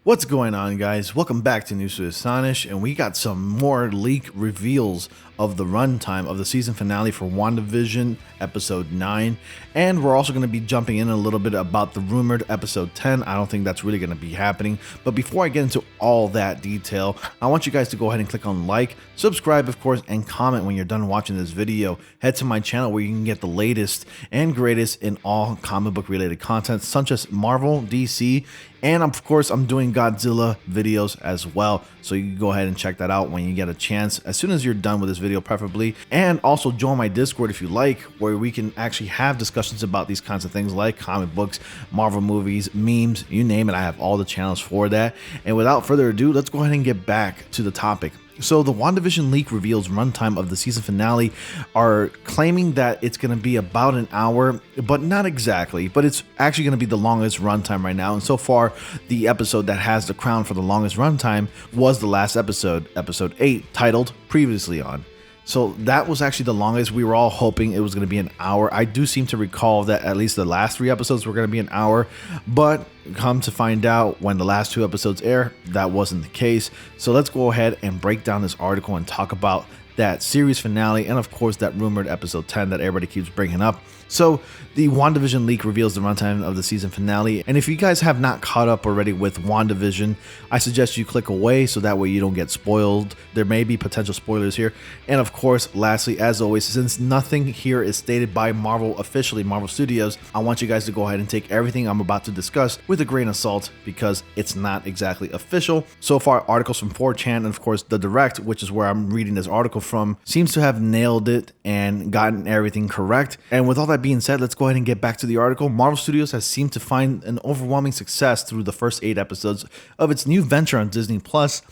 What's going on, guys? Welcome back to News to Astonish, and we got some more leak reveals of the runtime of the season finale for WandaVision episode 9, and we're also going to be jumping in a little bit about the rumored episode 10. I don't think that's really going to be happening, but before I get into all that detail, I want you guys to go ahead and click on like, subscribe of course, and comment when you're done watching this video. Head to my channel where you can get the latest and greatest in all comic book related content such as Marvel, DC, and of course, I'm doing Godzilla videos as well. So you can go ahead and check that out when you get a chance, as soon as you're done with this video preferably. And also join my Discord if you like, where we can actually have discussions about these kinds of things like comic books, Marvel movies, memes, you name it. I have all the channels for that. And without further ado, let's go ahead and get back to the topic. So the WandaVision leak reveals runtime of the season finale are claiming that it's going to be about an hour, but not exactly, but it's actually going to be the longest runtime right now. And so far, the episode that has the crown for the longest runtime was the last episode, episode 8, titled Previously On. So that was actually the longest. We were all hoping it was going to be an hour. I do seem to recall that at least the last 3 episodes were going to be an hour, but come to find out when the last 2 episodes air, that wasn't the case. So let's go ahead and break down this article and talk about that series finale and of course that rumored episode 10 that everybody keeps bringing up. So the WandaVision leak reveals the runtime of the season finale, and if you guys have not caught up already with WandaVision, I suggest you click away so that way you don't get spoiled. There may be potential spoilers here. And of course, lastly, as always, since nothing here is stated by Marvel officially, Marvel Studios, I want you guys to go ahead and take everything I'm about to discuss with a grain of salt because it's not exactly official. So far, articles from 4chan and of course The Direct, which is where I'm reading this article from, seems to have nailed it and gotten everything correct. And with all that being said, let's go ahead and get back to the article. Marvel Studios has seemed to find an overwhelming success through the first 8 episodes of its new venture on Disney Plus.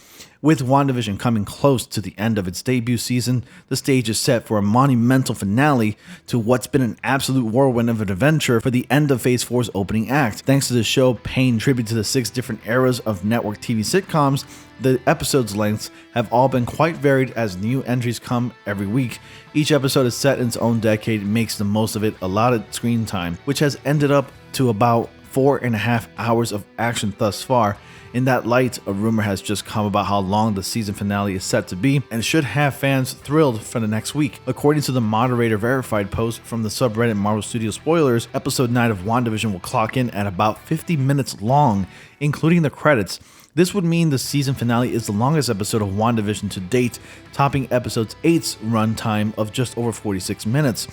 With WandaVision coming close to the end of its debut season, the stage is set for a monumental finale to what's been an absolute whirlwind of an adventure for the end of Phase 4's opening act. Thanks to the show paying tribute to the 6 different eras of network TV sitcoms, the episodes' lengths have all been quite varied as new entries come every week. Each episode is set in its own decade and makes the most of its allotted screen time, which has ended up to about 4.5 hours of action thus far. In that light, a rumor has just come about how long the season finale is set to be and should have fans thrilled for the next week. According to the moderator verified post from the subreddit Marvel Studios Spoilers, episode 9 of WandaVision will clock in at about 50 minutes long, including the credits. This would mean the season finale is the longest episode of WandaVision to date, topping episode 8's runtime of just over 46 minutes.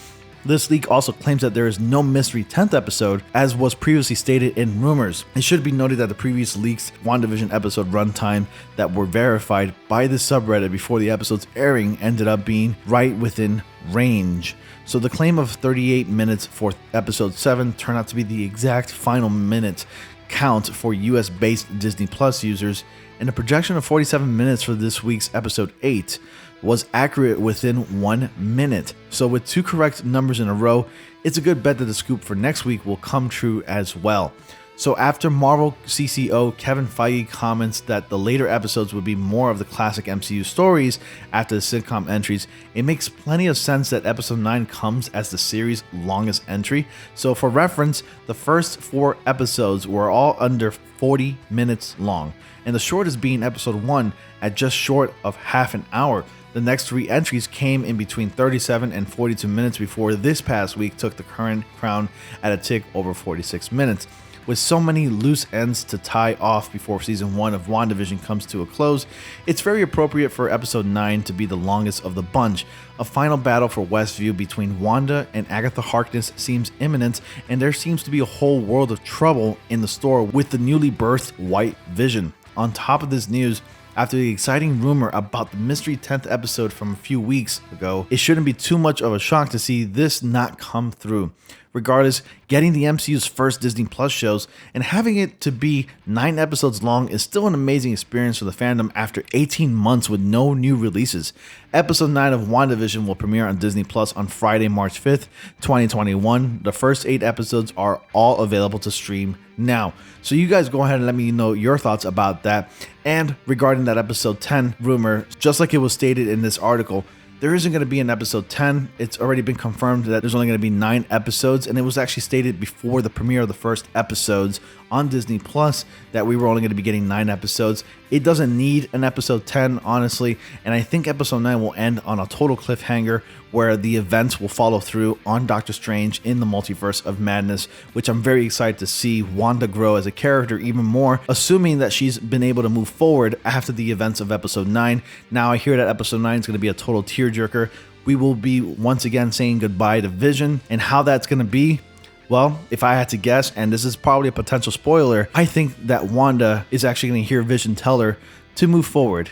This leak also claims that there is no mystery 10th episode, as was previously stated in rumors. It should be noted that the previous leaks WandaVision episode runtime that were verified by the subreddit before the episode's airing ended up being right within range. So the claim of 38 minutes for episode 7 turned out to be the exact final minute count for US-based Disney Plus users, and the projection of 47 minutes for this week's episode 8 was accurate within 1 minute. So with 2 correct numbers in a row, it's a good bet that the scoop for next week will come true as well. So after Marvel CCO Kevin Feige comments that the later episodes would be more of the classic MCU stories after the sitcom entries, it makes plenty of sense that episode 9 comes as the series' longest entry. So for reference, the first 4 episodes were all under 40 minutes long, and the shortest being episode 1 at just short of half an hour. The next 3 entries came in between 37 and 42 minutes before this past week took the current crown at a tick over 46 minutes. With so many loose ends to tie off before season 1 of WandaVision comes to a close, it's very appropriate for episode 9 to be the longest of the bunch. A final battle for Westview between Wanda and Agatha Harkness seems imminent, and there seems to be a whole world of trouble in the store with the newly birthed White Vision. On top of this news, after the exciting rumor about the mystery 10th episode from a few weeks ago, it shouldn't be too much of a shock to see this not come through. Regardless, getting the MCU's first Disney Plus shows and having it to be 9 episodes long is still an amazing experience for the fandom after 18 months with no new releases. Episode 9 of WandaVision will premiere on Disney Plus on Friday, March 5th, 2021. The first 8 episodes are all available to stream now. So you guys go ahead and let me know your thoughts about that. And regarding that episode 10 rumor, just like it was stated in this article, there isn't going to be an episode 10. It's already been confirmed that there's only going to be 9 episodes, and it was actually stated before the premiere of the first episodes on Disney Plus that we were only going to be getting 9 episodes. It doesn't need an episode 10, honestly, and I think episode 9 will end on a total cliffhanger where the events will follow through on Doctor Strange in the Multiverse of Madness, which I'm very excited to see Wanda grow as a character even more, assuming that she's been able to move forward after the events of episode 9. Now I hear that episode 9 is going to be a total tearjerker. We will be once again saying goodbye to Vision, and how that's going to be, well, if I had to guess, and this is probably a potential spoiler, I think that Wanda is actually going to hear Vision tell her to move forward,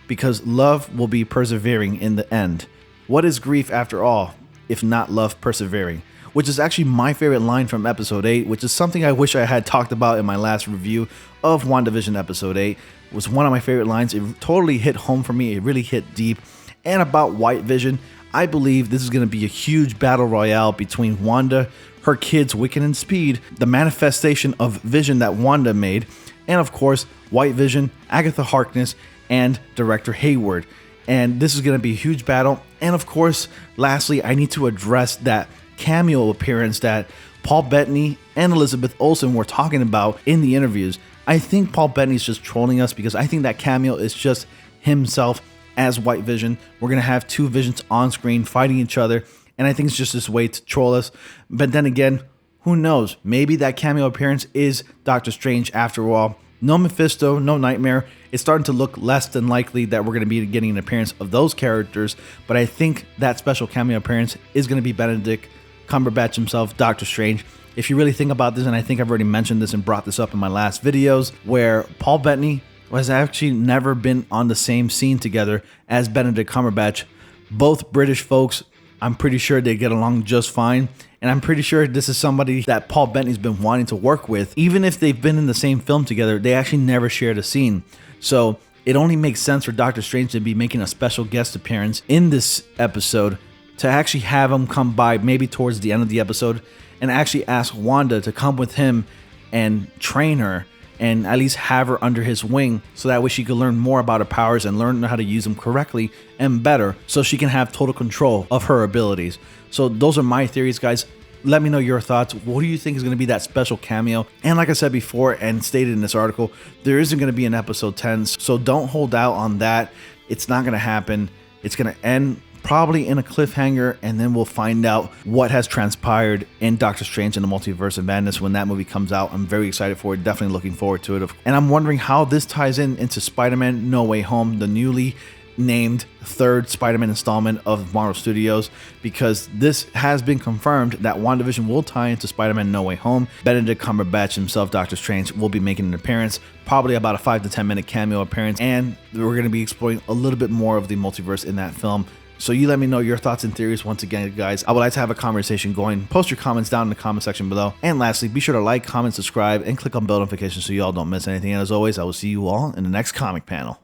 because love will be persevering in the end. What is grief after all, if not love persevering? Which is actually my favorite line from episode 8, which is something I wish I had talked about in my last review of WandaVision episode 8. It was one of my favorite lines. It totally hit home for me. It really hit deep. And about White Vision, I believe this is going to be a huge battle royale between Wanda, her kids Wiccan and Speed, the manifestation of Vision that Wanda made, and of course, White Vision, Agatha Harkness, and Director Hayward. And this is going to be a huge battle. And of course, lastly, I need to address that cameo appearance that Paul Bettany and Elizabeth Olsen were talking about in the interviews. I think Paul Bettany's just trolling us, because I think that cameo is just himself as White Vision. We're going to have 2 Visions on screen fighting each other, and I think it's just this way to troll us. But then again, who knows? Maybe that cameo appearance is Doctor Strange after all. No Mephisto, no Nightmare. It's starting to look less than likely that we're going to be getting an appearance of those characters, but I think that special cameo appearance is going to be Benedict Cumberbatch himself, Doctor Strange. If you really think about this, and I think I've already mentioned this and brought this up in my last videos, where Paul Bettany has actually never been on the same scene together as Benedict Cumberbatch. Both British folks, I'm pretty sure they get along just fine. And I'm pretty sure this is somebody that Paul Bettany's been wanting to work with. Even if they've been in the same film together, they actually never shared a scene. So it only makes sense for Doctor Strange to be making a special guest appearance in this episode, to actually have him come by maybe towards the end of the episode and actually ask Wanda to come with him and train her, and at least have her under his wing, so that way she could learn more about her powers and learn how to use them correctly and better, so she can have total control of her abilities. So those are my theories, guys. Let me know your thoughts. What do you think is going to be that special cameo? And like I said before and stated in this article, there isn't going to be an episode 10, so don't hold out on that. It's not going to happen. It's going to end probably in a cliffhanger, and then we'll find out what has transpired in Doctor Strange in the Multiverse of Madness when that movie comes out. I'm very excited for it, definitely looking forward to it. And I'm wondering how this ties into Spider-Man No Way Home, the newly named 3rd Spider-Man installment of Marvel Studios, because this has been confirmed that WandaVision will tie into Spider-Man No Way Home. Benedict Cumberbatch himself, Doctor Strange, will be making an appearance, probably about a 5 to 10 minute cameo appearance, and we're going to be exploring a little bit more of the multiverse in that film. So you let me know your thoughts and theories. Once again, guys, I would like to have a conversation going. Post your comments down in the comment section below. And lastly, be sure to like, comment, subscribe, and click on bell notifications so you all don't miss anything. And as always, I will see you all in the next comic panel.